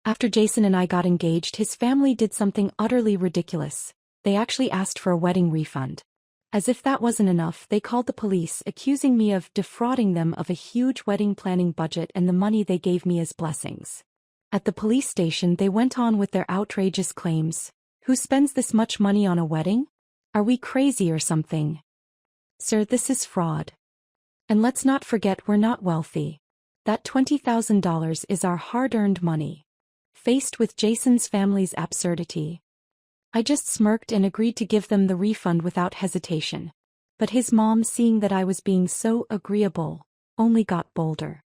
After Jason and I got engaged, his family did something utterly ridiculous. They actually asked for a wedding refund. As if that wasn't enough, they called the police, accusing me of defrauding them of a huge wedding planning budget and the money they gave me as blessings. At the police station, they went on with their outrageous claims. Who spends this much money on a wedding? Are we crazy or something? Sir, this is fraud. And let's not forget we're not wealthy. That $20,000 is our hard-earned money. Faced with Jason's family's absurdity, I just smirked and agreed to give them the refund without hesitation. But his mom, seeing that I was being so agreeable, only got bolder.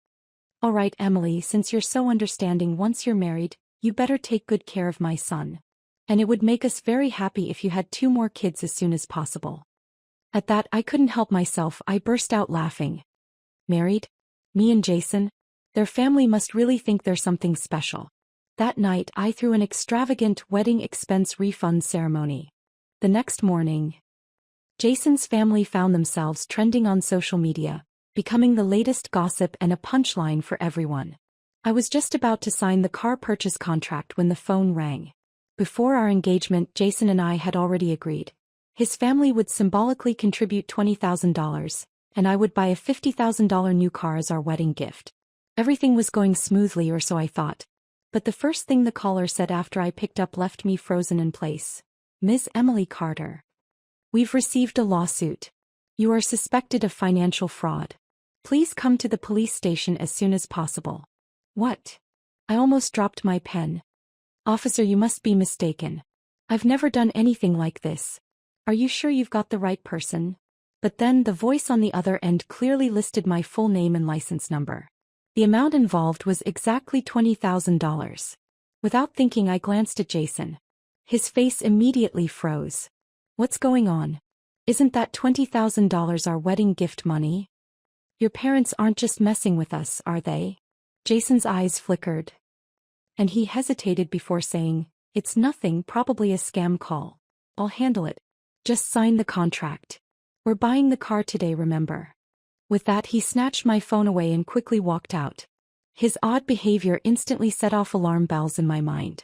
All right, Emily, since you're so understanding, once you're married, you better take good care of my son. And it would make us very happy if you had 2 more kids as soon as possible. At that, I couldn't help myself. I burst out laughing. Married? Me and Jason? Their family must really think there's something special. That night, I threw an extravagant wedding expense refund ceremony. The next morning, Jason's family found themselves trending on social media, becoming the latest gossip and a punchline for everyone. I was just about to sign the car purchase contract when the phone rang. Before our engagement, Jason and I had already agreed. His family would symbolically contribute $20,000, and I would buy a $50,000 new car as our wedding gift. Everything was going smoothly, or so I thought. But the first thing the caller said after I picked up left me frozen in place. Ms. Emily Carter. We've received a lawsuit. You are suspected of financial fraud. Please come to the police station as soon as possible. What? I almost dropped my pen. Officer, you must be mistaken. I've never done anything like this. Are you sure you've got the right person? But then the voice on the other end clearly listed my full name and license number. The amount involved was exactly $20,000. Without thinking, I glanced at Jason. His face immediately froze. What's going on? Isn't that $20,000 our wedding gift money? Your parents aren't just messing with us, are they? Jason's eyes flickered. And he hesitated before saying, It's nothing, probably a scam call. I'll handle it. Just sign the contract. We're buying the car today, remember? With that, he snatched my phone away and quickly walked out. His odd behavior instantly set off alarm bells in my mind.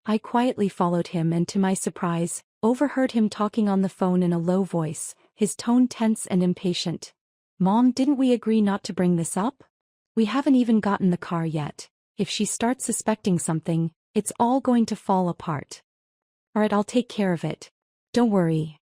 I quietly followed him and, to my surprise, overheard him talking on the phone in a low voice, his tone tense and impatient. Mom, didn't we agree not to bring this up? We haven't even gotten the car yet. If she starts suspecting something, it's all going to fall apart. All right, I'll take care of it. Don't worry.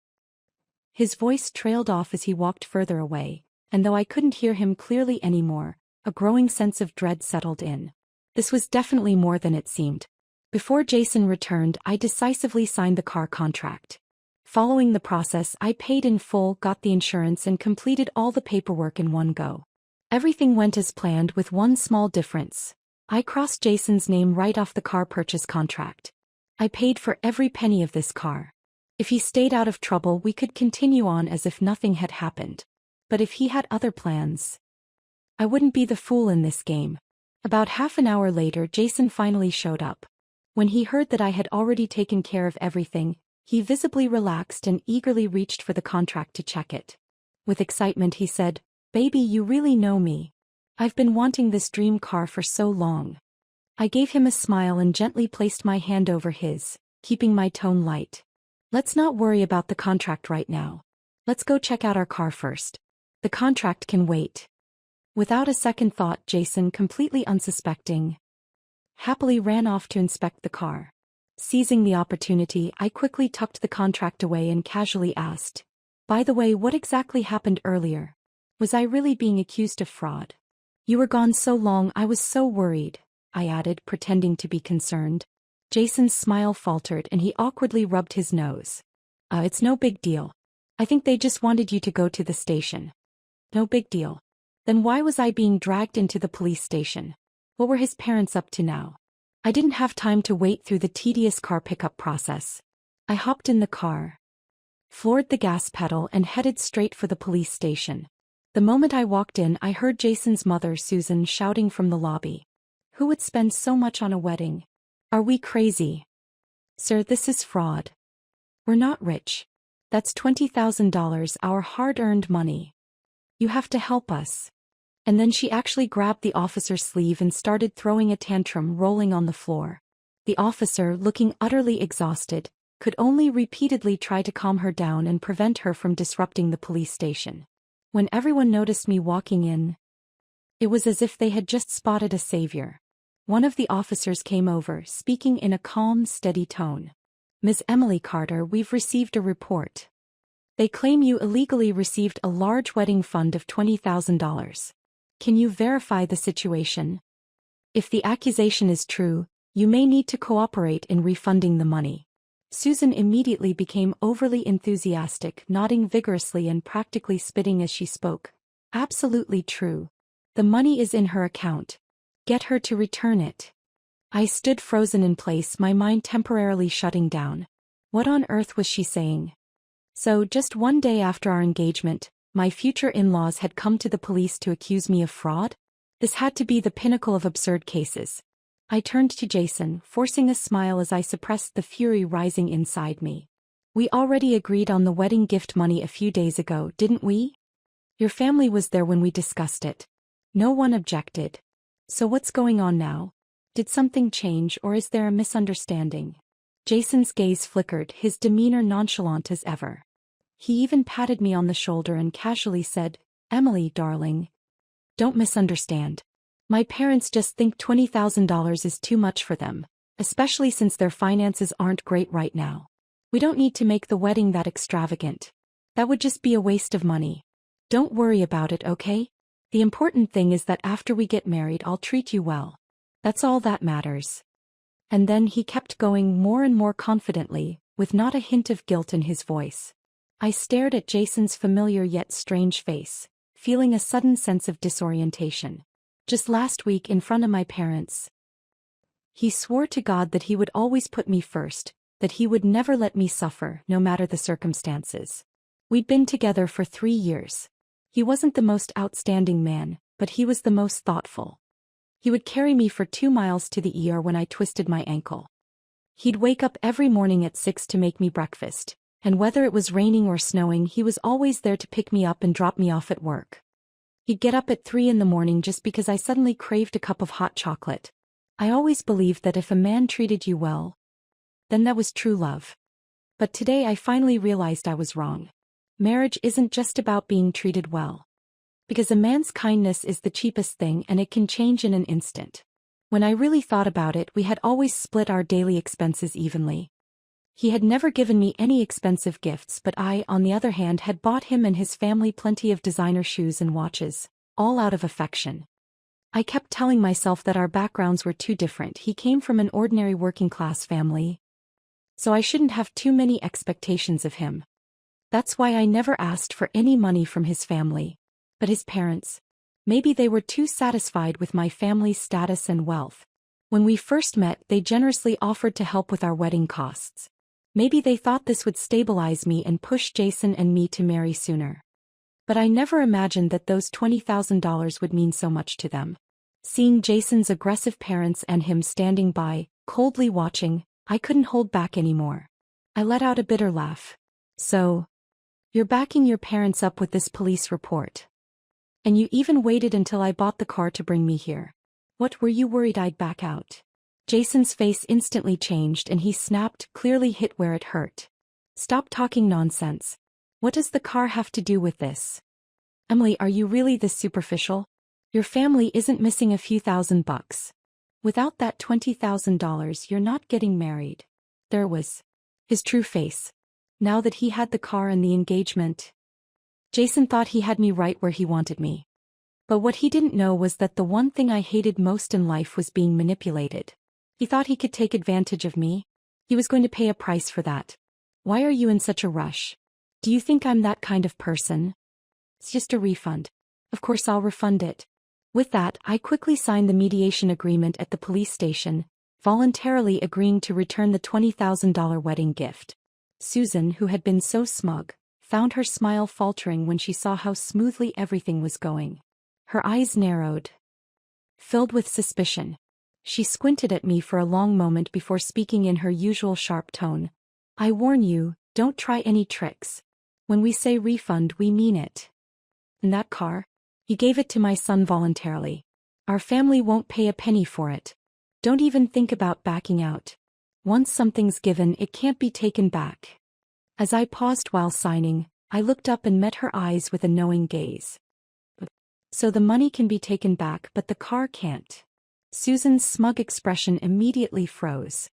His voice trailed off as he walked further away. And though I couldn't hear him clearly anymore, a growing sense of dread settled in. This was definitely more than it seemed. Before Jason returned, I decisively signed the car contract. Following the process, I paid in full, got the insurance, and completed all the paperwork in one go. Everything went as planned, with one small difference. I crossed Jason's name right off the car purchase contract. I paid for every penny of this car. If he stayed out of trouble, we could continue on as if nothing had happened. But if he had other plans, I wouldn't be the fool in this game. About half an hour later, Jason finally showed up. When he heard that I had already taken care of everything, he visibly relaxed and eagerly reached for the contract to check it. With excitement, he said, Baby, you really know me. I've been wanting this dream car for so long. I gave him a smile and gently placed my hand over his, keeping my tone light. Let's not worry about the contract right now. Let's go check out our car first. The contract can wait. Without a second thought, Jason, completely unsuspecting, happily ran off to inspect the car. Seizing the opportunity, I quickly tucked the contract away and casually asked, By the way, what exactly happened earlier? Was I really being accused of fraud? You were gone so long, I was so worried, I added, pretending to be concerned. Jason's smile faltered and he awkwardly rubbed his nose. It's no big deal. I think they just wanted you to go to the station. No big deal. Then why was I being dragged into the police station? What were his parents up to now? I didn't have time to wait through the tedious car pickup process. I hopped in the car, floored the gas pedal, and headed straight for the police station. The moment I walked in, I heard Jason's mother, Susan, shouting from the lobby. Who would spend so much on a wedding? Are we crazy? Sir, this is fraud. We're not rich. That's $20,000, our hard-earned money. You have to help us. And then she actually grabbed the officer's sleeve and started throwing a tantrum, rolling on the floor. The officer, looking utterly exhausted, could only repeatedly try to calm her down and prevent her from disrupting the police station. When everyone noticed me walking in, it was as if they had just spotted a savior. One of the officers came over, speaking in a calm, steady tone. "Ms. Emily Carter, we've received a report. They claim you illegally received a large wedding fund of $20,000. Can you verify the situation? If the accusation is true, you may need to cooperate in refunding the money." Susan immediately became overly enthusiastic, nodding vigorously and practically spitting as she spoke. "Absolutely true. The money is in her account. Get her to return it." I stood frozen in place, my mind temporarily shutting down. What on earth was she saying? So, just one day after our engagement, my future in-laws had come to the police to accuse me of fraud? This had to be the pinnacle of absurd cases. I turned to Jason, forcing a smile as I suppressed the fury rising inside me. "We already agreed on the wedding gift money a few days ago, didn't we? Your family was there when we discussed it. No one objected. So what's going on now? Did something change, or is there a misunderstanding?" Jason's gaze flickered, his demeanor nonchalant as ever. He even patted me on the shoulder and casually said, "Emily, darling, don't misunderstand. My parents just think $20,000 is too much for them, especially since their finances aren't great right now. We don't need to make the wedding that extravagant. That would just be a waste of money. Don't worry about it, okay? The important thing is that after we get married, I'll treat you well. That's all that matters." And then he kept going more and more confidently, with not a hint of guilt in his voice. I stared at Jason's familiar yet strange face, feeling a sudden sense of disorientation. Just last week, in front of my parents, he swore to God that he would always put me first, that he would never let me suffer, no matter the circumstances. We'd been together for 3 years. He wasn't the most outstanding man, but he was the most thoughtful. He would carry me for 2 miles to the ER when I twisted my ankle. He'd wake up every morning at 6 to make me breakfast, and whether it was raining or snowing, he was always there to pick me up and drop me off at work. He'd get up at 3 in the morning just because I suddenly craved a cup of hot chocolate. I always believed that if a man treated you well, then that was true love. But today I finally realized I was wrong. Marriage isn't just about being treated well. Because a man's kindness is the cheapest thing and it can change in an instant. When I really thought about it, we had always split our daily expenses evenly. He had never given me any expensive gifts, but I, on the other hand, had bought him and his family plenty of designer shoes and watches, all out of affection. I kept telling myself that our backgrounds were too different. He came from an ordinary working-class family, so I shouldn't have too many expectations of him. That's why I never asked for any money from his family. But his parents, maybe they were too satisfied with my family's status and wealth. When we first met, they generously offered to help with our wedding costs. Maybe they thought this would stabilize me and push Jason and me to marry sooner. But I never imagined that those $20,000 would mean so much to them. Seeing Jason's aggressive parents and him standing by, coldly watching, I couldn't hold back anymore. I let out a bitter laugh. "So, you're backing your parents up with this police report. And you even waited until I bought the car to bring me here. What, were you worried I'd back out?" Jason's face instantly changed and he snapped, clearly hit where it hurt. "Stop talking nonsense. What does the car have to do with this? Emily, are you really this superficial? Your family isn't missing a few $1,000. Without that $20,000, you're not getting married." There was his true face. Now that he had the car and the engagement, Jason thought he had me right where he wanted me. But what he didn't know was that the one thing I hated most in life was being manipulated. He thought he could take advantage of me. He was going to pay a price for that. "Why are you in such a rush? Do you think I'm that kind of person? It's just a refund. Of course I'll refund it." With that, I quickly signed the mediation agreement at the police station, voluntarily agreeing to return the $20,000 wedding gift. Susan, who had been so smug, found her smile faltering when she saw how smoothly everything was going. Her eyes narrowed, filled with suspicion. She squinted at me for a long moment before speaking in her usual sharp tone. "I warn you, don't try any tricks. When we say refund, we mean it. And that car? You gave it to my son voluntarily. Our family won't pay a penny for it. Don't even think about backing out. Once something's given, it can't be taken back. As I paused while signing, I looked up and met her eyes with a knowing gaze. So the money can be taken back, but the car can't. Susan's smug expression immediately froze,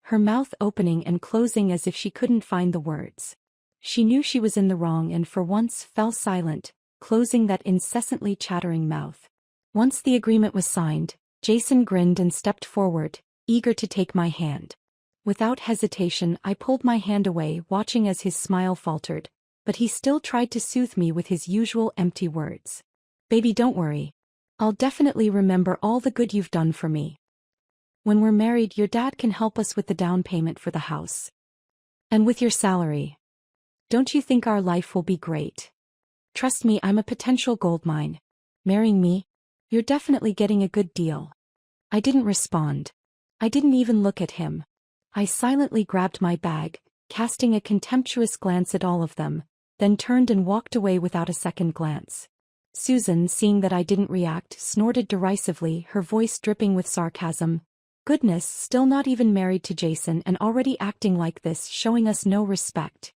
her mouth opening and closing as if she couldn't find the words. She knew she was in the wrong and for once fell silent, closing that incessantly chattering mouth. Once the agreement was signed, Jason grinned and stepped forward, eager to take my hand. Without hesitation, I pulled my hand away, watching as his smile faltered, but he still tried to soothe me with his usual empty words. Baby, don't worry. I'll definitely remember all the good you've done for me. When we're married, your dad can help us with the down payment for the house. And with your salary. Don't you think our life will be great? Trust me, I'm a potential goldmine. Marrying me? You're definitely getting a good deal. I didn't respond. I didn't even look at him. I silently grabbed my bag, casting a contemptuous glance at all of them, then turned and walked away without a second glance. Susan, seeing that I didn't react, snorted derisively, her voice dripping with sarcasm. Goodness, still not even married to Jason and already acting like this, showing us no respect.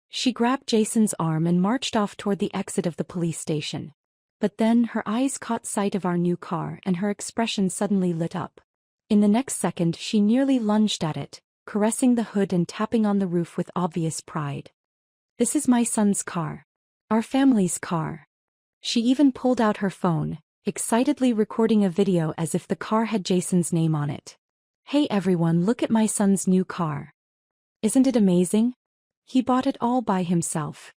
She grabbed Jason's arm and marched off toward the exit of the police station. But then her eyes caught sight of our new car and her expression suddenly lit up. In the next second she nearly lunged at it, caressing the hood and tapping on the roof with obvious pride. This is my son's car. Our family's car. She even pulled out her phone, excitedly recording a video as if the car had Jason's name on it. Hey everyone, look at my son's new car. Isn't it amazing? He bought it all by himself.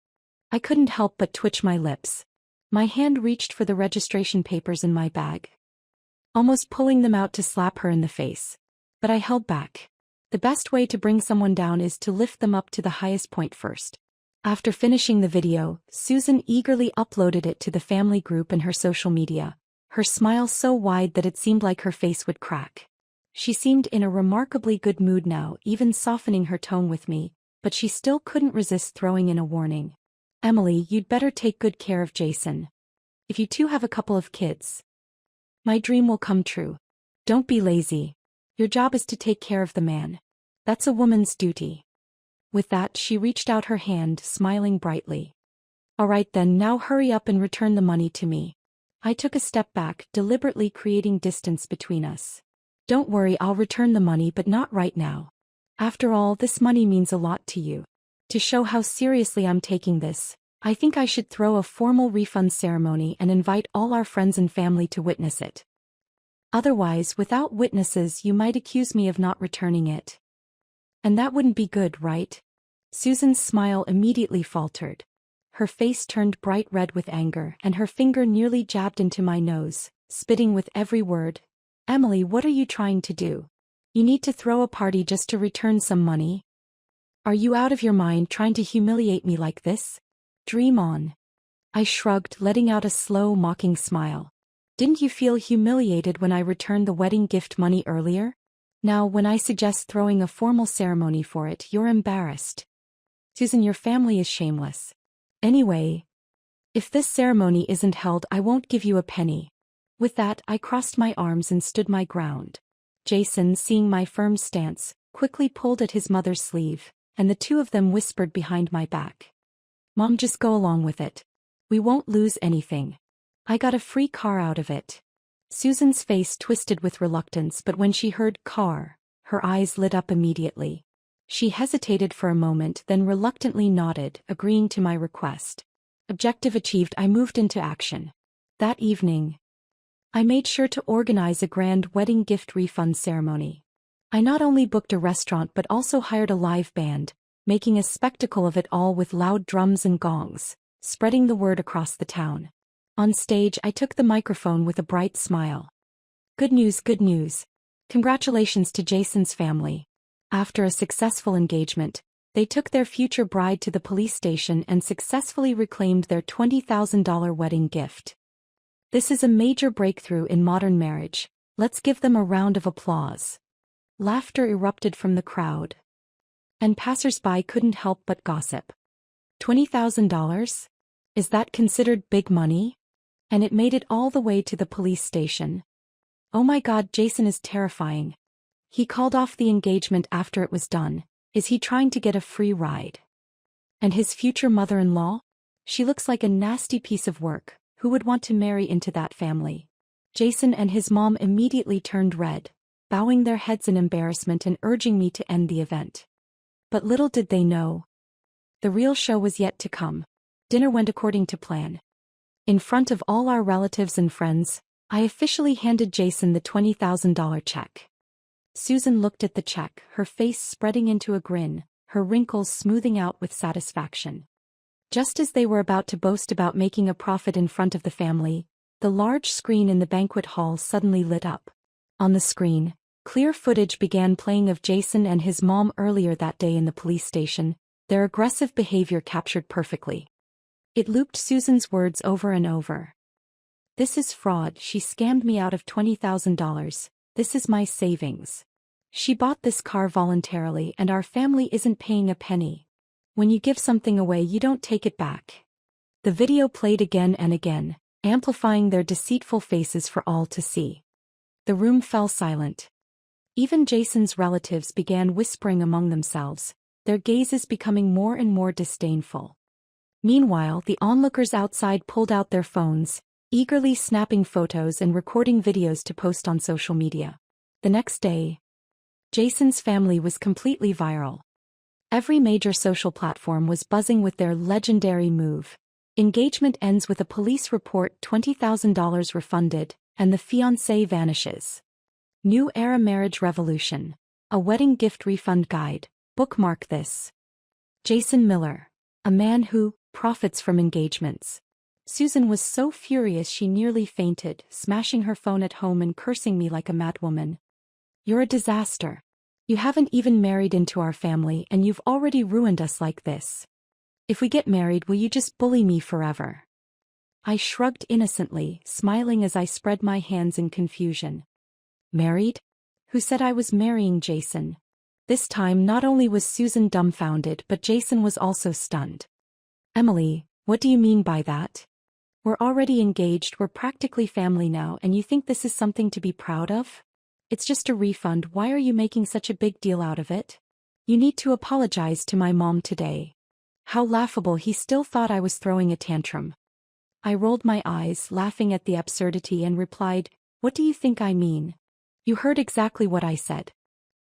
I couldn't help but twitch my lips. My hand reached for the registration papers in my bag, almost pulling them out to slap her in the face. But I held back. The best way to bring someone down is to lift them up to the highest point first. After finishing the video, Susan eagerly uploaded it to the family group and her social media, her smile so wide that it seemed like her face would crack. She seemed in a remarkably good mood now, even softening her tone with me, but she still couldn't resist throwing in a warning. Emily, you'd better take good care of Jason. If you two have a couple of kids, my dream will come true. Don't be lazy. Your job is to take care of the man. That's a woman's duty. With that, she reached out her hand, smiling brightly. All right then, now hurry up and return the money to me. I took a step back, deliberately creating distance between us. Don't worry, I'll return the money, but not right now. After all, this money means a lot to you. To show how seriously I'm taking this, I think I should throw a formal refund ceremony and invite all our friends and family to witness it. Otherwise, without witnesses, you might accuse me of not returning it. And that wouldn't be good, right? Susan's smile immediately faltered. Her face turned bright red with anger, and her finger nearly jabbed into my nose, spitting with every word. Emily, what are you trying to do? You need to throw a party just to return some money? Are you out of your mind trying to humiliate me like this? Dream on. I shrugged, letting out a slow, mocking smile. Didn't you feel humiliated when I returned the wedding gift money earlier? Now, when I suggest throwing a formal ceremony for it, you're embarrassed. Susan, your family is shameless. Anyway, if this ceremony isn't held, I won't give you a penny. With that, I crossed my arms and stood my ground. Jason, seeing my firm stance, quickly pulled at his mother's sleeve, and the two of them whispered behind my back. Mom, just go along with it. We won't lose anything. I got a free car out of it. Susan's face twisted with reluctance, but when she heard car, her eyes lit up immediately. She hesitated for a moment, then reluctantly nodded, agreeing to my request. Objective achieved, I moved into action. That evening, I made sure to organize a grand wedding gift refund ceremony. I not only booked a restaurant but also hired a live band, making a spectacle of it all with loud drums and gongs, spreading the word across the town. On stage, I took the microphone with a bright smile. Good news, good news. Congratulations to Jason's family. After a successful engagement, they took their future bride to the police station and successfully reclaimed their $20,000 wedding gift. This is a major breakthrough in modern marriage. Let's give them a round of applause. Laughter erupted from the crowd, and passers-by couldn't help but gossip. $20,000? Is that considered big money? And it made it all the way to the police station. Oh my God, Jason is terrifying. He called off the engagement after it was done. Is he trying to get a free ride? And his future mother-in-law? She looks like a nasty piece of work. Who would want to marry into that family? Jason and his mom immediately turned red, bowing their heads in embarrassment and urging me to end the event. But little did they know, the real show was yet to come. Dinner went according to plan. In front of all our relatives and friends, I officially handed Jason the $20,000 check. Susan looked at the check, her face spreading into a grin, her wrinkles smoothing out with satisfaction. Just as they were about to boast about making a profit in front of the family, the large screen in the banquet hall suddenly lit up. On the screen, clear footage began playing of Jason and his mom earlier that day in the police station, their aggressive behavior captured perfectly. It looped Susan's words over and over. "This is fraud, she scammed me out of $20,000, this is my savings. She bought this car voluntarily and our family isn't paying a penny. When you give something away you don't take it back." The video played again and again, amplifying their deceitful faces for all to see. The room fell silent. Even Jason's relatives began whispering among themselves, their gazes becoming more and more disdainful. Meanwhile, the onlookers outside pulled out their phones, eagerly snapping photos and recording videos to post on social media. The next day, Jason's family was completely viral. Every major social platform was buzzing with their legendary move. Engagement ends with a police report, $20,000 refunded, and the fiancé vanishes. New era marriage revolution. A wedding gift refund guide. Bookmark this. Jason Miller. A man who profits from engagements. Susan was so furious she nearly fainted, smashing her phone at home and cursing me like a madwoman. "You're a disaster. You haven't even married into our family and you've already ruined us like this. If we get married, will you just bully me forever?" I shrugged innocently, smiling as I spread my hands in confusion. Married? Who said I was marrying Jason? This time not only was Susan dumbfounded but Jason was also stunned. "Emily, what do you mean by that? We're already engaged, we're practically family now, and you think this is something to be proud of? It's just a refund, why are you making such a big deal out of it? You need to apologize to my mom today." How laughable, he still thought I was throwing a tantrum. I rolled my eyes, laughing at the absurdity, and replied, "What do you think I mean? You heard exactly what I said.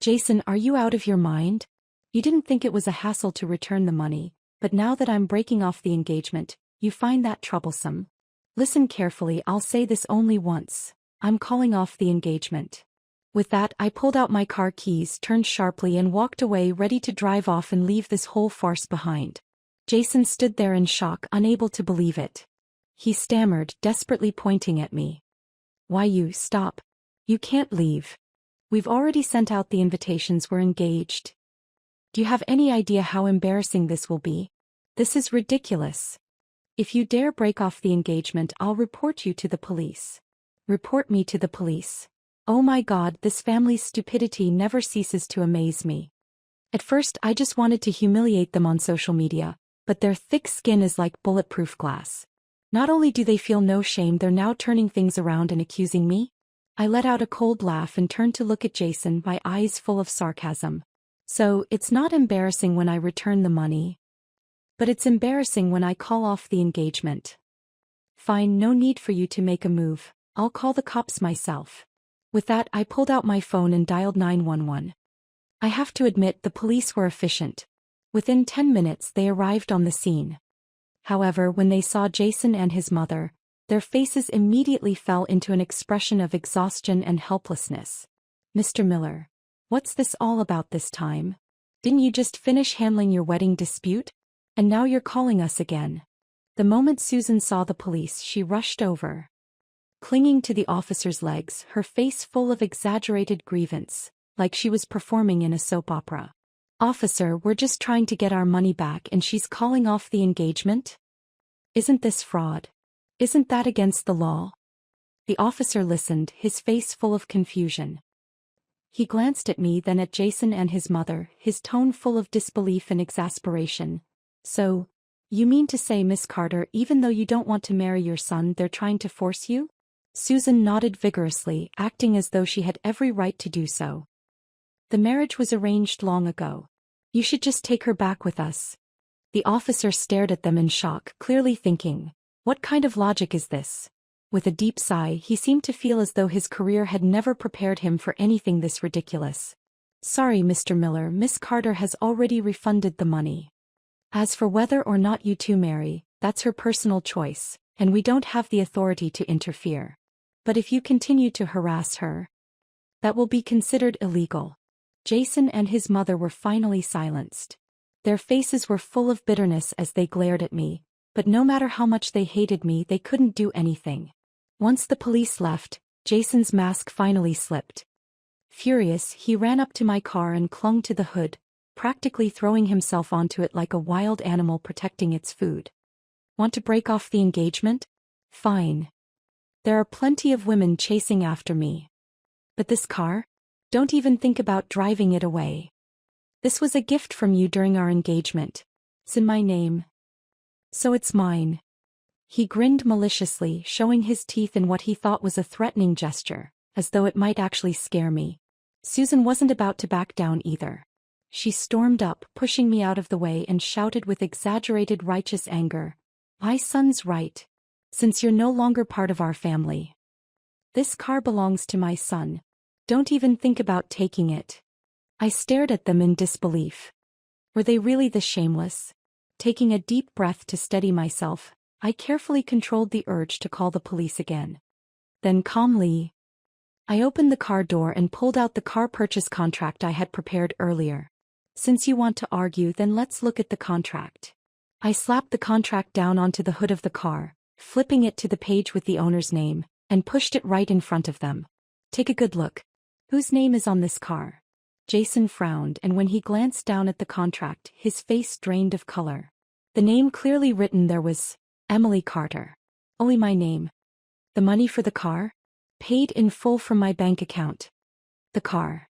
Jason, are you out of your mind? You didn't think it was a hassle to return the money, but now that I'm breaking off the engagement, you find that troublesome? Listen carefully, I'll say this only once. I'm calling off the engagement." With that, I pulled out my car keys, turned sharply, and walked away, ready to drive off and leave this whole farce behind. Jason stood there in shock, unable to believe it. He stammered, desperately pointing at me. "Why, you stop. You can't leave. We've already sent out the invitations, we're engaged. Do you have any idea how embarrassing this will be? This is ridiculous. If you dare break off the engagement, I'll report you to the police." Report me to the police. Oh my God, this family's stupidity never ceases to amaze me. At first I just wanted to humiliate them on social media, but their thick skin is like bulletproof glass. Not only do they feel no shame, they're now turning things around and accusing me? I let out a cold laugh and turned to look at Jason, my eyes full of sarcasm. "So, it's not embarrassing when I return the money, but it's embarrassing when I call off the engagement." "Fine, no need for you to make a move. I'll call the cops myself." With that, I pulled out my phone and dialed 911. I have to admit, the police were efficient. Within 10 minutes they arrived on the scene. However, when they saw Jason and his mother, their faces immediately fell into an expression of exhaustion and helplessness. "Mr. Miller, what's this all about this time? Didn't you just finish handling your wedding dispute? And now you're calling us again." The moment Susan saw the police, she rushed over, clinging to the officer's legs, her face full of exaggerated grievance, like she was performing in a soap opera. "Officer, we're just trying to get our money back and she's calling off the engagement? Isn't this fraud? Isn't that against the law?" The officer listened, his face full of confusion. He glanced at me, then at Jason and his mother, his tone full of disbelief and exasperation. "So, you mean to say, Miss Carter, even though you don't want to marry your son, they're trying to force you?" Susan nodded vigorously, acting as though she had every right to do so. The marriage was arranged long ago. You should just take her back with us. The officer stared at them in shock, clearly thinking, what kind of logic is this? With a deep sigh, he seemed to feel as though his career had never prepared him for anything this ridiculous. Sorry, Mr. Miller, Miss Carter has already refunded the money. As for whether or not you two marry, that's her personal choice, and we don't have the authority to interfere. But if you continue to harass her, that will be considered illegal. Jason and his mother were finally silenced. Their faces were full of bitterness as they glared at me, but no matter how much they hated me, they couldn't do anything. Once the police left, Jason's mask finally slipped. Furious, he ran up to my car and clung to the hood, practically throwing himself onto it like a wild animal protecting its food. Want to break off the engagement? Fine. There are plenty of women chasing after me. But this car? Don't even think about driving it away. This was a gift from you during our engagement. It's in my name. So it's mine. He grinned maliciously, showing his teeth in what he thought was a threatening gesture, as though it might actually scare me. Susan wasn't about to back down either. She stormed up, pushing me out of the way, and shouted with exaggerated righteous anger, "My son's right. Since you're no longer part of our family. This car belongs to my son. Don't even think about taking it." I stared at them in disbelief. Were they really this shameless? Taking a deep breath to steady myself, I carefully controlled the urge to call the police again. Then calmly, I opened the car door and pulled out the car purchase contract I had prepared earlier. Since you want to argue, then let's look at the contract. I slapped the contract down onto the hood of the car, flipping it to the page with the owner's name, and pushed it right in front of them. Take a good look. Whose name is on this car? Jason frowned, and when he glanced down at the contract, his face drained of color. The name clearly written there was Emily Carter. Only my name. The money for the car? Paid in full from my bank account. The car.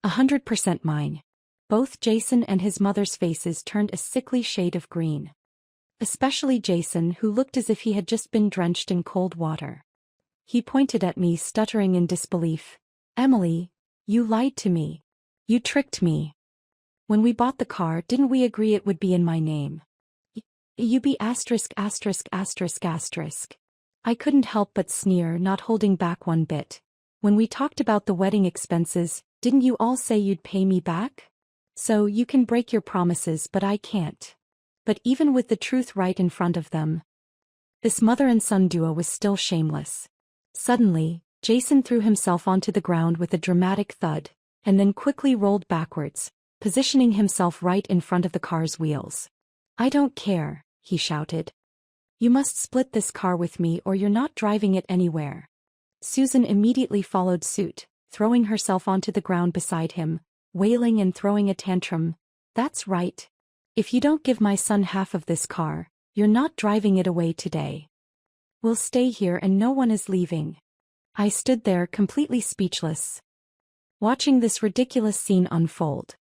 100% mine. Both Jason and his mother's faces turned a sickly shade of green. Especially Jason, who looked as if he had just been drenched in cold water. He pointed at me, stuttering in disbelief. Emily, you lied to me. You tricked me. When we bought the car, didn't we agree it would be in my name? You be asterisk asterisk asterisk asterisk. I couldn't help but sneer, not holding back one bit. When we talked about the wedding expenses, didn't you all say you'd pay me back? So you can break your promises, but I can't. But even with the truth right in front of them, this mother and son duo was still shameless. Suddenly, Jason threw himself onto the ground with a dramatic thud, and then quickly rolled backwards, positioning himself right in front of the car's wheels. I don't care, he shouted. You must split this car with me or you're not driving it anywhere. Susan immediately followed suit, throwing herself onto the ground beside him, wailing and throwing a tantrum. That's right. If you don't give my son half of this car, you're not driving it away today. We'll stay here and no one is leaving. I stood there completely speechless, watching this ridiculous scene unfold.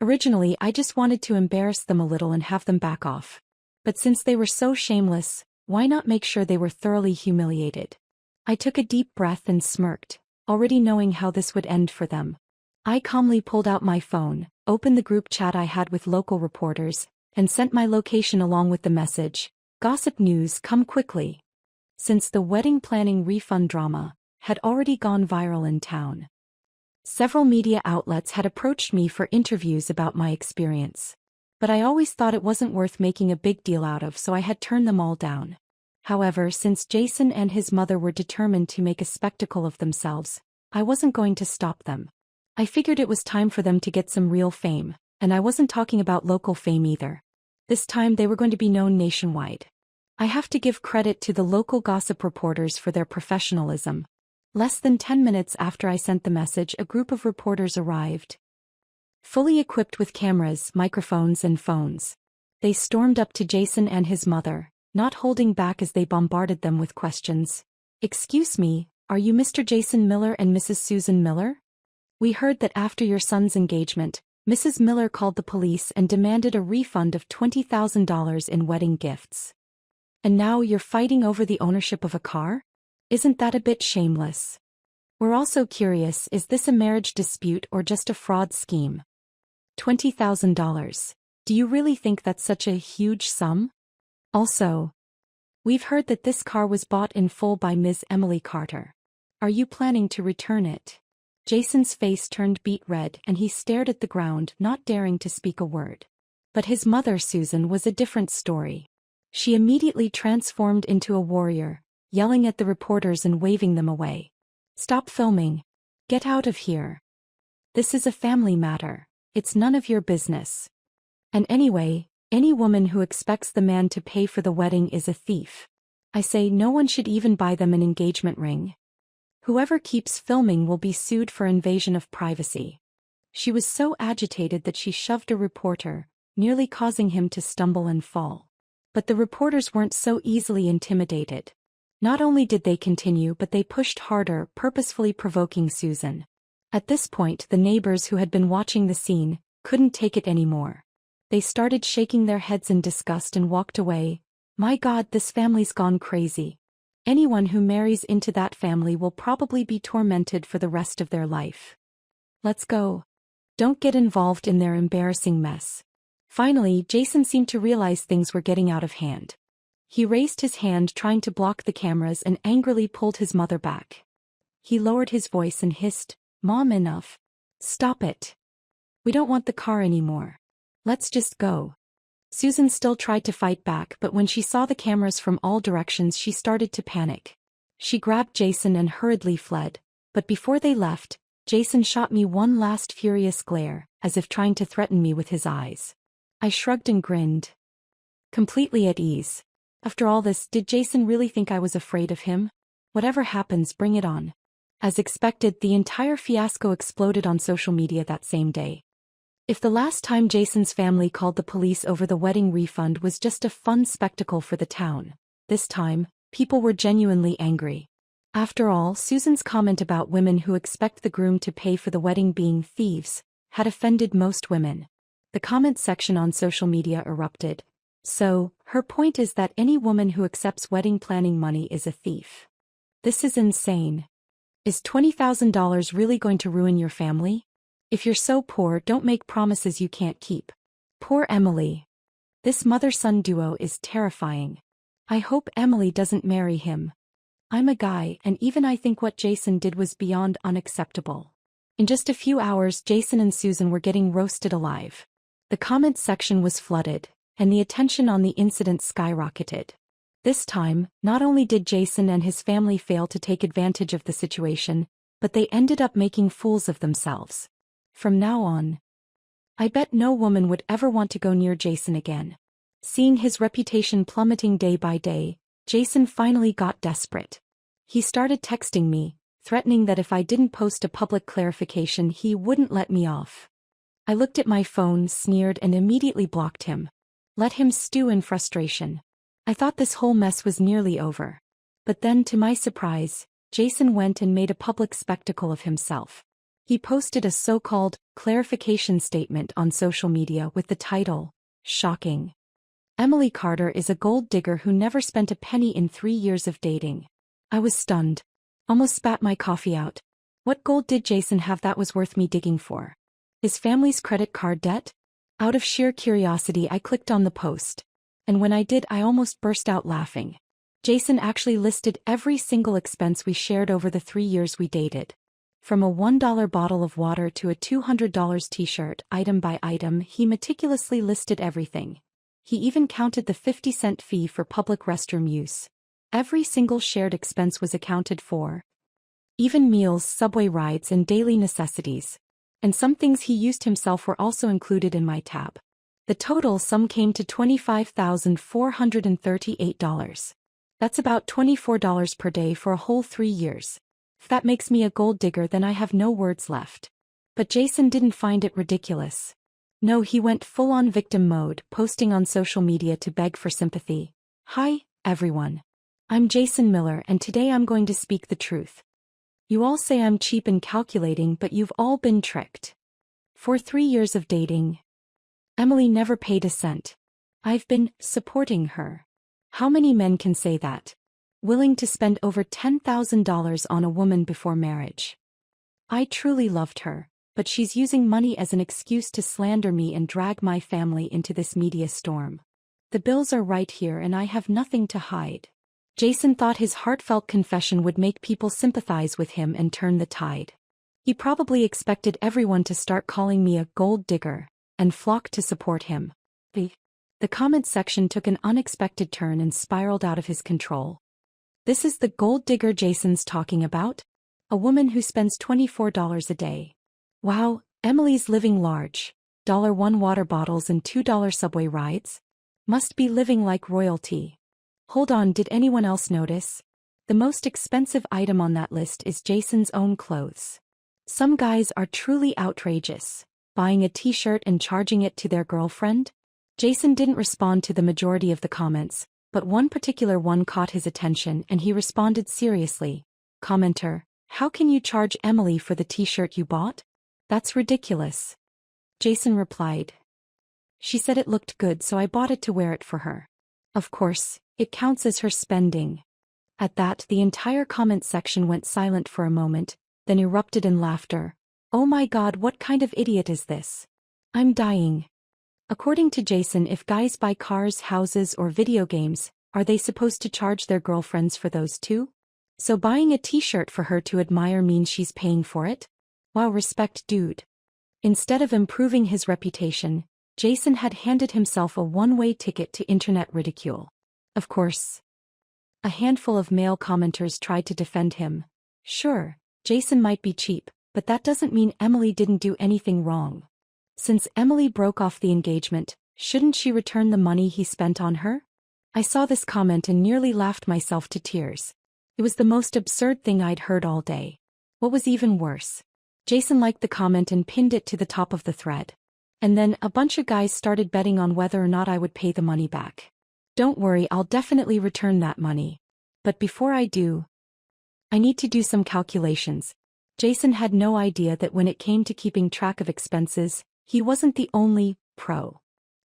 Originally, I just wanted to embarrass them a little and have them back off. But since they were so shameless, why not make sure they were thoroughly humiliated? I took a deep breath and smirked, already knowing how this would end for them. I calmly pulled out my phone, opened the group chat I had with local reporters, and sent my location along with the message, "Gossip news, come quickly." Since the wedding planning refund drama had already gone viral in town, several media outlets had approached me for interviews about my experience. But I always thought it wasn't worth making a big deal out of, so I had turned them all down. However, since Jason and his mother were determined to make a spectacle of themselves, I wasn't going to stop them. I figured it was time for them to get some real fame, and I wasn't talking about local fame either. This time they were going to be known nationwide. I have to give credit to the local gossip reporters for their professionalism. Less than 10 minutes after I sent the message, a group of reporters arrived, fully equipped with cameras, microphones, and phones. They stormed up to Jason and his mother, not holding back as they bombarded them with questions. "Excuse me, are you Mr. Jason Miller and Mrs. Susan Miller? We heard that after your son's engagement, Mrs. Miller called the police and demanded a refund of $20,000 in wedding gifts. And now you're fighting over the ownership of a car? Isn't that a bit shameless? We're also curious, is this a marriage dispute or just a fraud scheme? $20,000. Do you really think that's such a huge sum? Also, we've heard that this car was bought in full by Ms. Emily Carter. Are you planning to return it? Jason's face turned beet red and he stared at the ground, not daring to speak a word. But his mother, Susan, was a different story. She immediately transformed into a warrior, yelling at the reporters and waving them away. Stop filming. Get out of here. This is a family matter. It's none of your business. And anyway, any woman who expects the man to pay for the wedding is a thief. I say no one should even buy them an engagement ring. Whoever keeps filming will be sued for invasion of privacy. She was so agitated that she shoved a reporter, nearly causing him to stumble and fall. But the reporters weren't so easily intimidated. Not only did they continue, but they pushed harder, purposefully provoking Susan. At this point, the neighbors who had been watching the scene couldn't take it anymore. They started shaking their heads in disgust and walked away. My God, this family's gone crazy. Anyone who marries into that family will probably be tormented for the rest of their life. Let's go. Don't get involved in their embarrassing mess. Finally, Jason seemed to realize things were getting out of hand. He raised his hand trying to block the cameras and angrily pulled his mother back. He lowered his voice and hissed, "Mom, enough. Stop it. We don't want the car anymore. Let's just go." Susan still tried to fight back, but when she saw the cameras from all directions she started to panic. She grabbed Jason and hurriedly fled, but before they left, Jason shot me one last furious glare, as if trying to threaten me with his eyes. I shrugged and grinned. Completely at ease. After all this, did Jason really think I was afraid of him? Whatever happens, bring it on. As expected, the entire fiasco exploded on social media that same day. If the last time Jason's family called the police over the wedding refund was just a fun spectacle for the town, this time, people were genuinely angry. After all, Susan's comment about women who expect the groom to pay for the wedding being thieves had offended most women. The comment section on social media erupted. So, her point is that any woman who accepts wedding planning money is a thief. This is insane. Is $20,000 really going to ruin your family? If you're so poor, don't make promises you can't keep. Poor Emily. This mother-son duo is terrifying. I hope Emily doesn't marry him. I'm a guy, and even I think what Jason did was beyond unacceptable. In just a few hours, Jason and Susan were getting roasted alive. The comments section was flooded, and the attention on the incident skyrocketed. This time, not only did Jason and his family fail to take advantage of the situation, but they ended up making fools of themselves. From now on, I bet no woman would ever want to go near Jason again. Seeing his reputation plummeting day by day, Jason finally got desperate. He started texting me, threatening that if I didn't post a public clarification he wouldn't let me off. I looked at my phone, sneered, and immediately blocked him. Let him stew in frustration. I thought this whole mess was nearly over. But then, to my surprise, Jason went and made a public spectacle of himself. He posted a so-called clarification statement on social media with the title, "Shocking. Emily Carter is a gold digger who never spent a penny in 3 years of dating." I was stunned. Almost spat my coffee out. What gold did Jason have that was worth me digging for? His family's credit card debt? Out of sheer curiosity I clicked on the post. And when I did, I almost burst out laughing. Jason actually listed every single expense we shared over the 3 years we dated. From a $1 bottle of water to a $200 t-shirt, item by item, he meticulously listed everything. He even counted the 50-cent fee for public restroom use. Every single shared expense was accounted for. Even meals, subway rides, and daily necessities. And some things he used himself were also included in my tab. The total sum came to $25,438. That's about $24 per day for a whole 3 years. If that makes me a gold digger, then I have no words left. But Jason didn't find it ridiculous. No, he went full-on victim mode, posting on social media to beg for sympathy. Hi, everyone. I'm Jason Miller, and today I'm going to speak the truth. You all say I'm cheap and calculating, but you've all been tricked. For 3 years of dating, Emily never paid a cent. I've been supporting her. How many men can say that? willing to spend over $10,000 on a woman before marriage. I truly loved her, but she's using money as an excuse to slander me and drag my family into this media storm. The bills are right here and I have nothing to hide. Jason thought his heartfelt confession would make people sympathize with him and turn the tide. He probably expected everyone to start calling me a gold digger and flock to support him. The comment section took an unexpected turn and spiraled out of his control. This is the gold digger Jason's talking about? A woman who spends $24 a day. Wow, Emily's living large. $1 water bottles and $2 subway rides? Must be living like royalty. Hold on, did anyone else notice? The most expensive item on that list is Jason's own clothes. Some guys are truly outrageous, buying a t-shirt and charging it to their girlfriend. Jason didn't respond to the majority of the comments, but one particular one caught his attention and he responded seriously. Commenter, how can you charge Emily for the t-shirt you bought? That's ridiculous. Jason replied. She said it looked good so I bought it to wear it for her. Of course, it counts as her spending. At that, the entire comment section went silent for a moment, then erupted in laughter. Oh my God, what kind of idiot is this? I'm dying. According to Jason, if guys buy cars, houses, or video games, are they supposed to charge their girlfriends for those too? So buying a t-shirt for her to admire means she's paying for it? Wow, respect, dude. Instead of improving his reputation, Jason had handed himself a one-way ticket to internet ridicule. Of course, a handful of male commenters tried to defend him. Sure, Jason might be cheap, but that doesn't mean Emily didn't do anything wrong. Since Emily broke off the engagement, shouldn't she return the money he spent on her? I saw this comment and nearly laughed myself to tears. It was the most absurd thing I'd heard all day. What was even worse? Jason liked the comment and pinned it to the top of the thread. And then a bunch of guys started betting on whether or not I would pay the money back. Don't worry, I'll definitely return that money. But before I do, I need to do some calculations. Jason had no idea that when it came to keeping track of expenses, he wasn't the only pro.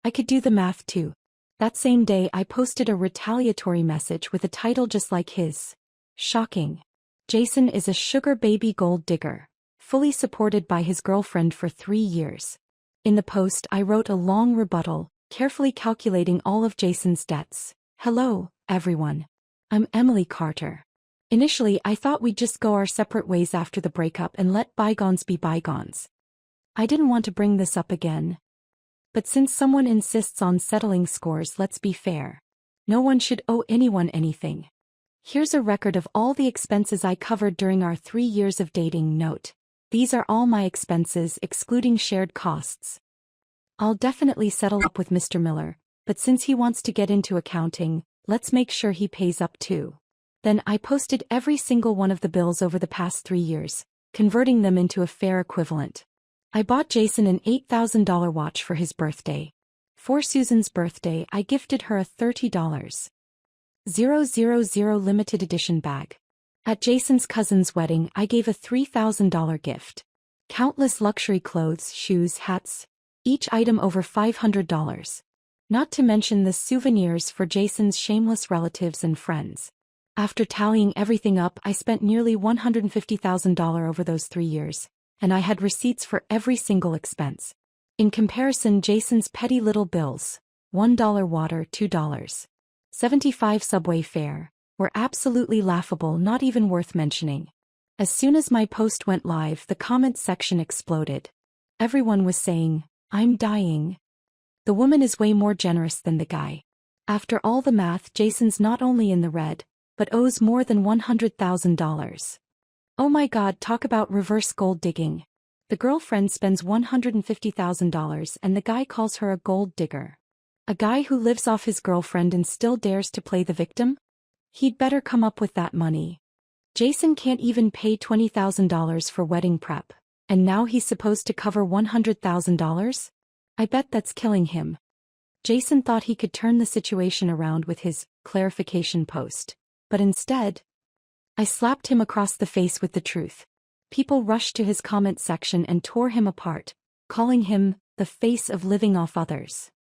I could do the math too. That same day I posted a retaliatory message with a title just like his. Shocking. Jason is a sugar baby gold digger, fully supported by his girlfriend for 3 years. In the post I wrote a long rebuttal, carefully calculating all of Jason's debts. Hello, everyone. I'm Emily Carter. Initially I thought we'd just go our separate ways after the breakup and let bygones be bygones. I didn't want to bring this up again. But since someone insists on settling scores, let's be fair. No one should owe anyone anything. Here's a record of all the expenses I covered during our 3 years of dating. Note: these are all my expenses excluding shared costs. I'll definitely settle up with Mr. Miller, but since he wants to get into accounting, let's make sure he pays up too. Then I posted every single one of the bills over the past 3 years, converting them into a fair equivalent. I bought Jason an $8,000 watch for his birthday. For Susan's birthday, I gifted her a $30,000 limited edition bag. At Jason's cousin's wedding, I gave a $3,000 gift. Countless luxury clothes, shoes, hats, each item over $500. Not to mention the souvenirs for Jason's shameless relatives and friends. After tallying everything up, I spent nearly $150,000 over those 3 years, and I had receipts for every single expense. In comparison, Jason's petty little bills, $1 water, $2.75 subway fare, were absolutely laughable, not even worth mentioning. As soon as my post went live, the comments section exploded. Everyone was saying, I'm dying. The woman is way more generous than the guy. After all the math, Jason's not only in the red, but owes more than $100,000. Oh my God, talk about reverse gold digging. The girlfriend spends $150,000 and the guy calls her a gold digger. A guy who lives off his girlfriend and still dares to play the victim? He'd better come up with that money. Jason can't even pay $20,000 for wedding prep, and now he's supposed to cover $100,000? I bet that's killing him. Jason thought he could turn the situation around with his clarification post, but instead, I slapped him across the face with the truth. People rushed to his comment section and tore him apart, calling him the face of living off others.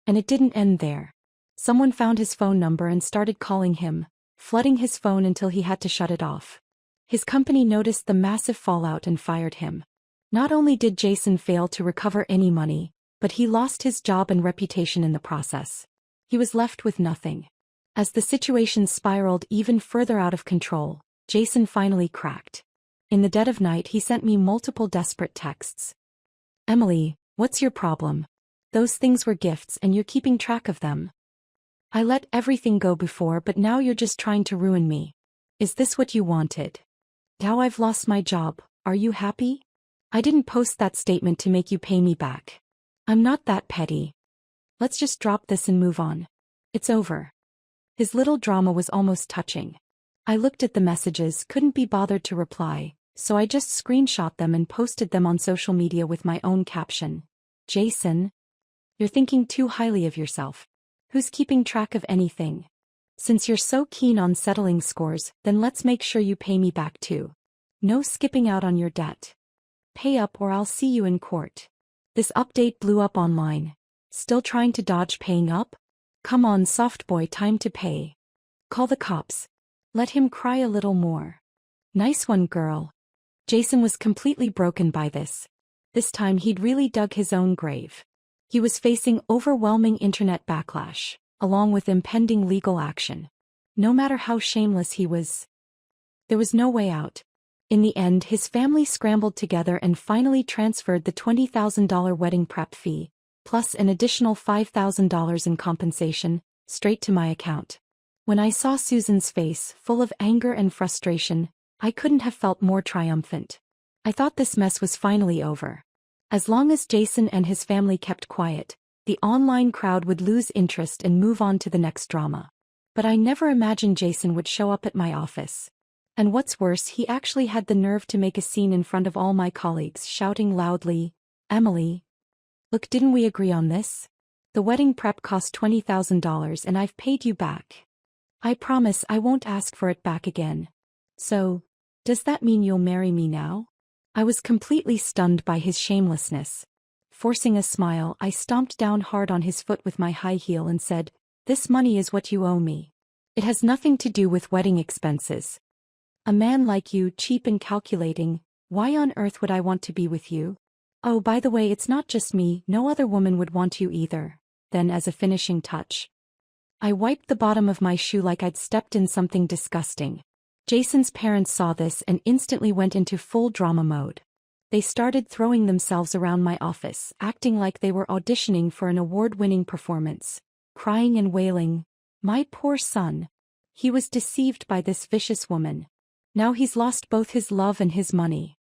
And it didn't end there. Someone found his phone number and started calling him, flooding his phone until he had to shut it off. His company noticed the massive fallout and fired him. Not only did Jason fail to recover any money, but he lost his job and reputation in the process. He was left with nothing. As the situation spiraled even further out of control, Jason finally cracked. In the dead of night, he sent me multiple desperate texts. "Emily, what's your problem? Those things were gifts and you're keeping track of them. I let everything go before, but now you're just trying to ruin me. Is this what you wanted? Now I've lost my job, are you happy? I didn't post that statement to make you pay me back. I'm not that petty. Let's just drop this and move on. It's over." His little drama was almost touching. I looked at the messages, couldn't be bothered to reply, so I just screenshot them and posted them on social media with my own caption. "Jason, you're thinking too highly of yourself. Who's keeping track of anything? Since you're so keen on settling scores, then let's make sure you pay me back too. No skipping out on your debt. Pay up or I'll see you in court." This update blew up online. Still trying to dodge paying up? Come on, soft boy, time to pay. Call the cops. Let him cry a little more. Nice one, girl. Jason was completely broken by this. This time he'd really dug his own grave. He was facing overwhelming internet backlash, along with impending legal action. No matter how shameless he was, there was no way out. In the end, his family scrambled together and finally transferred the $20,000 wedding prep fee, plus an additional $5,000 in compensation, straight to my account. When I saw Susan's face, full of anger and frustration, I couldn't have felt more triumphant. I thought this mess was finally over. As long as Jason and his family kept quiet, the online crowd would lose interest and move on to the next drama. But I never imagined Jason would show up at my office. And what's worse, he actually had the nerve to make a scene in front of all my colleagues, shouting loudly, "Emily, look, didn't we agree on this? The wedding prep cost $20,000 and I've paid you back. I promise I won't ask for it back again. So, does that mean you'll marry me now?" I was completely stunned by his shamelessness. Forcing a smile, I stomped down hard on his foot with my high heel and said, "This money is what you owe me. It has nothing to do with wedding expenses. A man like you, cheap and calculating, why on earth would I want to be with you? Oh, by the way, it's not just me, no other woman would want you either." Then, as a finishing touch, I wiped the bottom of my shoe like I'd stepped in something disgusting. Jason's parents saw this and instantly went into full drama mode. They started throwing themselves around my office, acting like they were auditioning for an award-winning performance, crying and wailing, "My poor son. He was deceived by this vicious woman. Now he's lost both his love and his money.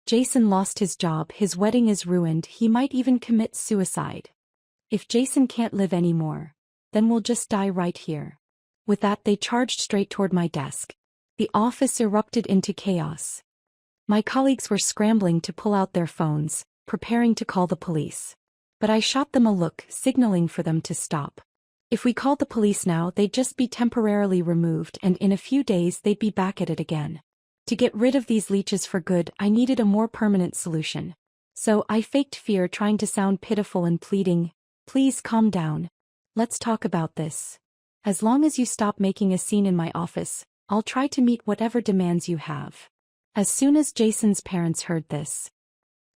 Jason lost his job, his wedding is ruined, he might even commit suicide. If Jason can't live anymore, then we'll just die right here." With that, they charged straight toward my desk. The office erupted into chaos. My colleagues were scrambling to pull out their phones, preparing to call the police. But I shot them a look, signaling for them to stop. If we called the police now, they'd just be temporarily removed, and in a few days they'd be back at it again. To get rid of these leeches for good, I needed a more permanent solution. So I faked fear, trying to sound pitiful and pleading, "Please calm down. Let's talk about this. As long as you stop making a scene in my office, I'll try to meet whatever demands you have." As soon as Jason's parents heard this,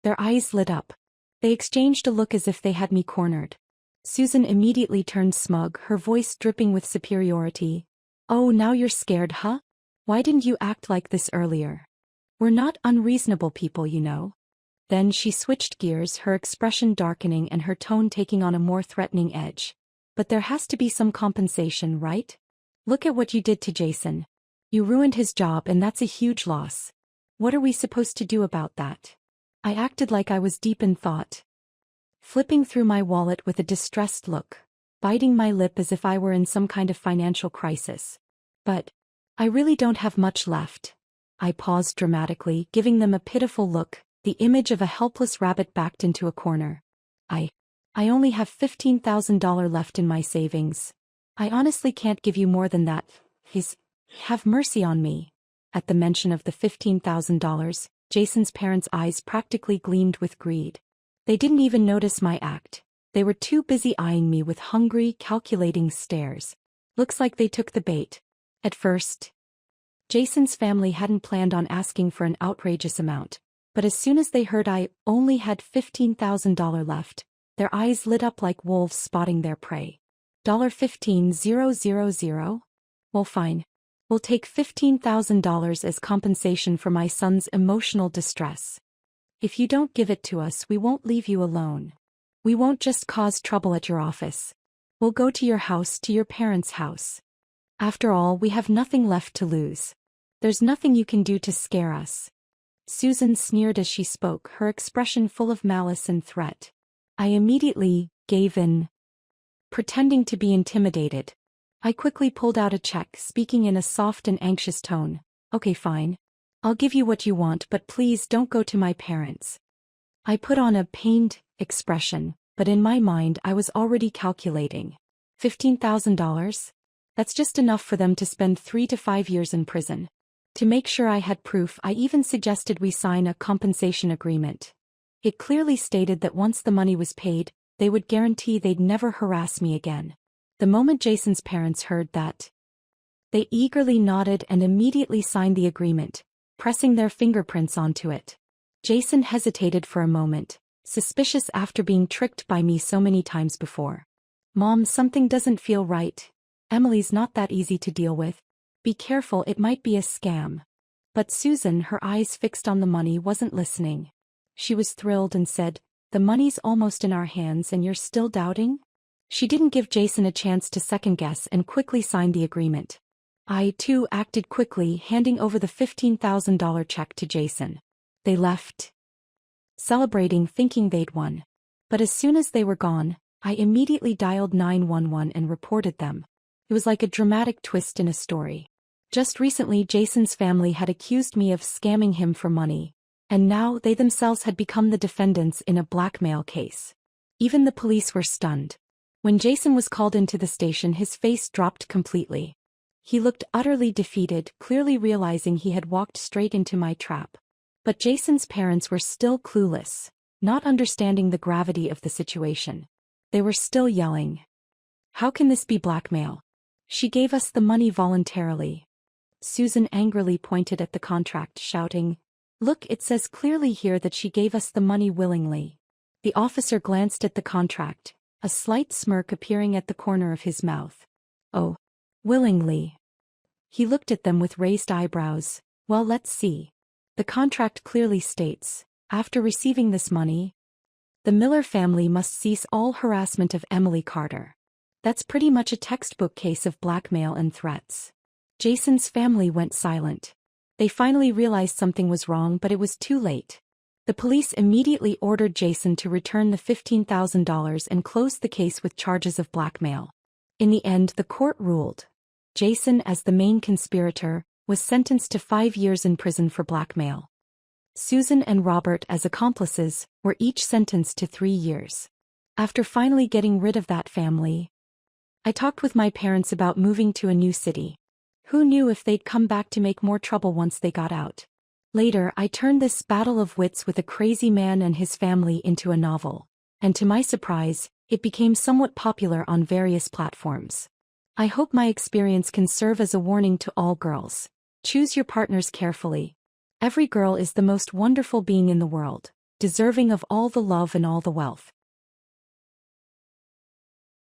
their eyes lit up. They exchanged a look as if they had me cornered. Susan immediately turned smug, her voice dripping with superiority. "Oh, now you're scared, huh? Why didn't you act like this earlier? We're not unreasonable people, you know." Then she switched gears, her expression darkening and her tone taking on a more threatening edge. "But there has to be some compensation, right? Look at what you did to Jason. You ruined his job, and that's a huge loss. What are we supposed to do about that?" I acted like I was deep in thought, flipping through my wallet with a distressed look, biting my lip as if I were in some kind of financial crisis. "But I really don't have much left." I paused dramatically, giving them a pitiful look, the image of a helpless rabbit backed into a corner. I only have $15,000 left in my savings. I honestly can't give you more than that. Have mercy on me." At the mention of the $15,000, Jason's parents' eyes practically gleamed with greed. They didn't even notice my act. They were too busy eyeing me with hungry, calculating stares. Looks like they took the bait. At first, Jason's family hadn't planned on asking for an outrageous amount, but as soon as they heard I only had $15,000 left, their eyes lit up like wolves spotting their prey. $15,000? Well, fine. We'll take $15,000 as compensation for my son's emotional distress. If you don't give it to us, we won't leave you alone. We won't just cause trouble at your office. We'll go to your house, to your parents' house. After all, we have nothing left to lose. There's nothing you can do to scare us. Susan sneered as she spoke, her expression full of malice and threat. I immediately gave in. Pretending to be intimidated, I quickly pulled out a check, speaking in a soft and anxious tone. Okay, fine. I'll give you what you want, but please don't go to my parents. I put on a pained expression, but in my mind I was already calculating. $15,000? That's just enough for them to spend 3 to 5 years in prison. To make sure I had proof, I even suggested we sign a compensation agreement. It clearly stated that once the money was paid, they would guarantee they'd never harass me again. The moment Jason's parents heard that, they eagerly nodded and immediately signed the agreement, pressing their fingerprints onto it. Jason hesitated for a moment, suspicious after being tricked by me so many times before. Mom, something doesn't feel right. Emily's not that easy to deal with. Be careful, it might be a scam. But Susan, her eyes fixed on the money, wasn't listening. She was thrilled and said, the money's almost in our hands and you're still doubting? She didn't give Jason a chance to second-guess and quickly signed the agreement. I, too, acted quickly, handing over the $15,000 check to Jason. They left, celebrating, thinking they'd won. But as soon as they were gone, I immediately dialed 911 and reported them. It was like a dramatic twist in a story. Just recently, Jason's family had accused me of scamming him for money, and now they themselves had become the defendants in a blackmail case. Even the police were stunned. When Jason was called into the station, his face dropped completely. He looked utterly defeated, clearly realizing he had walked straight into my trap. But Jason's parents were still clueless, not understanding the gravity of the situation. They were still yelling. How can this be blackmail? She gave us the money voluntarily. Susan angrily pointed at the contract, shouting, Look, it says clearly here that she gave us the money willingly. The officer glanced at the contract, a slight smirk appearing at the corner of his mouth. Oh, willingly. He looked at them with raised eyebrows. Well, let's see. The contract clearly states, after receiving this money, the Miller family must cease all harassment of Emily Carter. That's pretty much a textbook case of blackmail and threats. Jason's family went silent. They finally realized something was wrong, but it was too late. The police immediately ordered Jason to return the $15,000 and closed the case with charges of blackmail. In the end, the court ruled. Jason, as the main conspirator, was sentenced to 5 years in prison for blackmail. Susan and Robert, as accomplices, were each sentenced to 3 years. After finally getting rid of that family, I talked with my parents about moving to a new city. Who knew if they'd come back to make more trouble once they got out? Later, I turned this battle of wits with a crazy man and his family into a novel, and to my surprise, it became somewhat popular on various platforms. I hope my experience can serve as a warning to all girls. Choose your partners carefully. Every girl is the most wonderful being in the world, deserving of all the love and all the wealth.